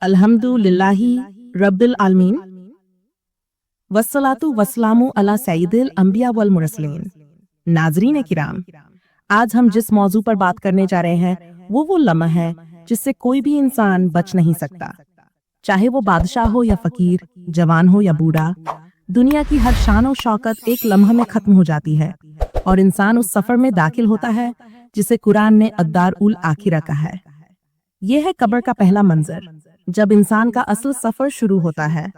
अल्हम्दुलिल्लाहि रब्बिल आलमीन वस्सलातु वस्सलामु अला सय्यिदिल अंबिया वल मुरसलीन। नाज़रीन किराम, आज हम जिस मौजू पर बात करने जा रहे हैं वो लम्हा है जिससे कोई भी इंसान बच नहीं सकता। चाहे वो बादशाह हो या फकीर, जवान हो या बूढ़ा, दुनिया की हर शान और शौकत एक लम्हा में खत्म हो जाती है और इंसान उस सफर में दाखिल होता है जिसे कुरान ने अद्दार उल आखिरा कहा है। यह है कब्र का पहला मंजर, जब इंसान का असल सफर शुरू होता है।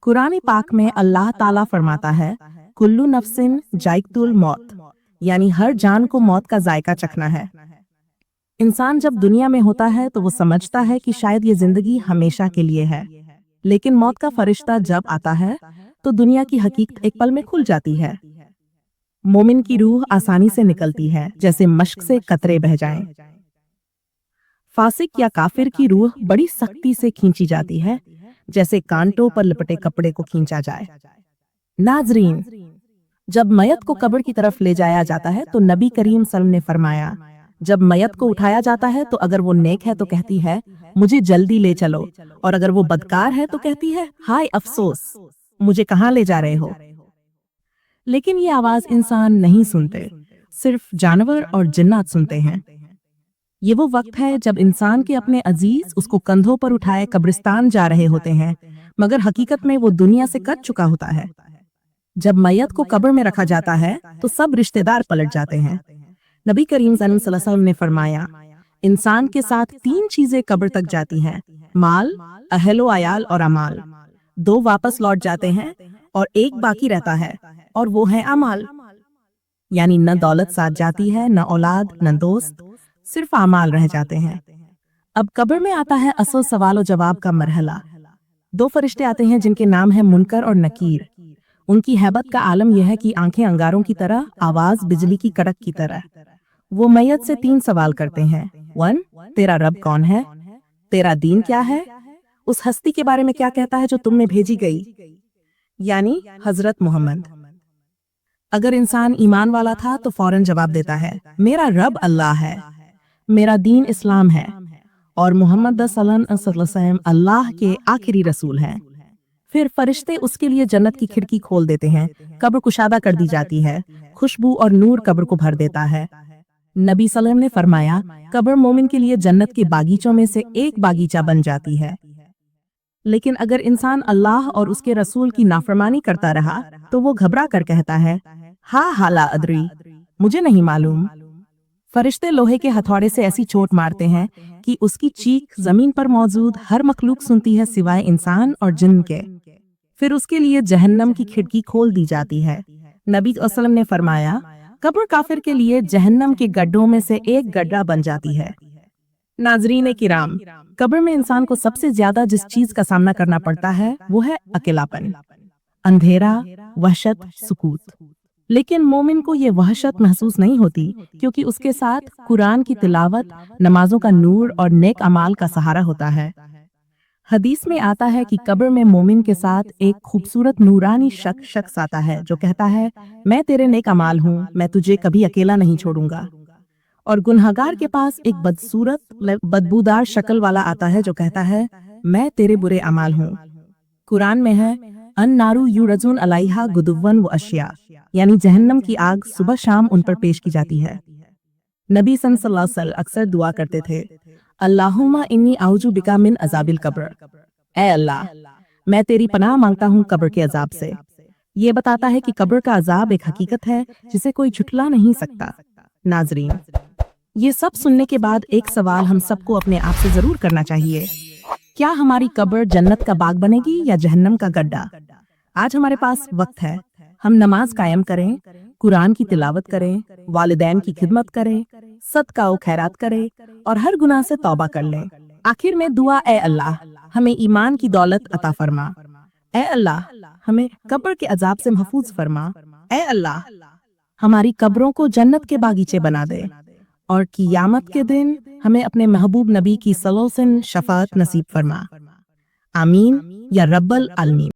कुरान पाक में अल्लाह ताला फरमाता है, कुल्लू नफ्सिन जायकतुल मौत, यानी हर जान को मौत का जायका चखना है। इंसान जब दुनिया में होता है तो वो समझता है कि शायद ये जिंदगी हमेशा के लिए है, लेकिन मौत का फरिश्ता जब आता है तो दुनिया की हकीकत एक पल में खुल जाती है। मोमिन की रूह आसानी से निकलती है जैसे मश्क से कतरे बह जाएं। फासिक या काफिर की रूह बड़ी सख्ती से खींची जाती है जैसे कांटों पर लिपटे कपड़े को खींचा जाए। नाजरीन, जब मयत को कब्र की तरफ ले जाया जाता है तो नबी करीम सल्लल्लाहु अलैहि वसल्लम ने फरमाया, जब मयत को उठाया जाता है तो अगर वो नेक है तो कहती है मुझे जल्दी ले चलो, और अगर वो बदकार है तो कहती है हाय अफसोस, मुझे कहाँ ले जा रहे हो। लेकिन ये आवाज इंसान नहीं सुनते, सिर्फ जानवर और जिन्नात सुनते हैं। ये वो वक्त है जब इंसान के अपने अजीज उसको कंधों पर उठाए कब्रिस्तान जा रहे होते हैं, मगर हकीकत में वो दुनिया से कट चुका होता है। जब मैयत को कब्र में रखा जाता है तो सब रिश्तेदार पलट जाते हैं। नबी करीम सल्लल्लाहु अलैहि वसल्लम ने फरमाया, इंसान के साथ 3 चीजें कब्र तक जाती हैं, माल, अहलो अयाल और अमाल। 2 वापस लौट जाते हैं और 1 बाकी रहता है, और वो है अमाल। यानी न दौलत साथ जाती है, न औलाद, न दोस्त, सिर्फ अमाल रह जाते हैं। अब कब्र में आता है असल सवाल और जवाब का मरहला। 2 फरिश्ते आते हैं जिनके नाम है मुनकर और नकीर। उनकी हैबत का आलम यह है कि आंखें अंगारों की तरह, आवाज बिजली की कड़क की तरह। वो मैयत से 3 सवाल करते हैं। 1, तेरा रब कौन है? तेरा दीन क्या है? उस हस्ती के बारे में क्या कहता है जो तुम में भेजी गई, यानी हजरत मोहम्मद। अगर इंसान ईमान वाला था तो फौरन जवाब देता है, मेरा रब अल्लाह है, मेरा दीन इस्लाम है, और मोहम्मद सल्लल्लाहु अलैहि वसल्लम अल्लाह के आखिरी रसूल हैं। फिर फरिश्ते उसके लिए जन्नत की खिड़की खोल देते हैं, कब्र कुशादा कर दी जाती है, खुशबू और नूर कब्र को भर देता है। नबी सल्लल्लाहु अलैहि वसल्लम ने फरमाया, कब्र मोमिन के लिए जन्नत के बागीचों में से एक बागीचा बन जाती है। लेकिन अगर इंसान अल्लाह और उसके रसूल की नाफरमानी करता रहा तो वो घबरा कर कहता है, हा हाला अदरी, मुझे नहीं मालूम। फरिश्ते लोहे के हथौड़े से ऐसी चोट मारते हैं कि उसकी चीख जमीन पर मौजूद हर मखलूक सुनती है सिवाय इंसान और जिन्न के। फिर उसके लिए जहन्नम की खिड़की खोल दी जाती है। नबी वसल्लम ने फरमाया, कब्र काफिर के लिए जहन्नम के गड्ढों में से एक गड्ढा बन जाती है। नाजरीन किराम, कब्र में इंसान को सबसे ज्यादा जिस चीज का सामना करना पड़ता है वो है अकेलापन, अंधेरा, वहशत, सुकूत। लेकिन मोमिन को ये वहशत महसूस नहीं होती, क्योंकि उसके साथ कुरान की तिलावत, नमाजों का नूर और नेक अमाल का सहारा होता है। हदीस में आता है कि कब्र में मोमिन के साथ एक खूबसूरत नूरानी शख्स आता है जो कहता है, मैं तेरे नेक अमाल हूँ, मैं तुझे कभी अकेला नहीं छोड़ूंगा। और गुनहगार के पास एक बदसूरत, बदबूदार शक्ल वाला आता है जो कहता है, मैं तेरे बुरे अमाल हूँ। कुरान में है, अन नारू युरजुन अलैहा गुदुव्वन व अशिया, यानी जहन्नम की आग सुबह शाम उन पर पेश की जाती है। नबी सल्लल्लाहु अलैहि वसल्लम अक्सर दुआ करते थे, अल्लाहुम्मा इन्नी आउजु बिका मिन अजाबिल कब्र, ऐ अल्लाह, मैं तेरी पनाह मांगता हूँ कब्र के अजाब से। ये बताता है कि कब्र का अजाब एक हकीकत है जिसे कोई झुठला नहीं सकता। नाजरीन, ये सब सुनने के बाद एक सवाल हम सबको अपने आप से जरूर करना चाहिए, क्या हमारी कब्र जन्नत का बाग बनेगी या जहन्नम का गड्ढा? आज हमारे पास वक्त है, हम नमाज कायम करें, कुरान की तिलावत करें, वालिदैन की खिदमत करें, सदका व खैरात करें और हर गुनाह से तौबा कर लें। आखिर में दुआ, ए अल्लाह, हमें ईमान की दौलत अता फरमा। ए अल्लाह, हमें कब्र के अजाब से महफूज फरमा। ए अल्लाह, हमारी कब्रों को जन्नत के बागीचे बना दे, और क़ियामत के दिन हमें अपने महबूब नबी की सल्लल्लाहु अलैहि वसल्लम शफाअत नसीब फरमा। आमीन या रब्बल आलमीन।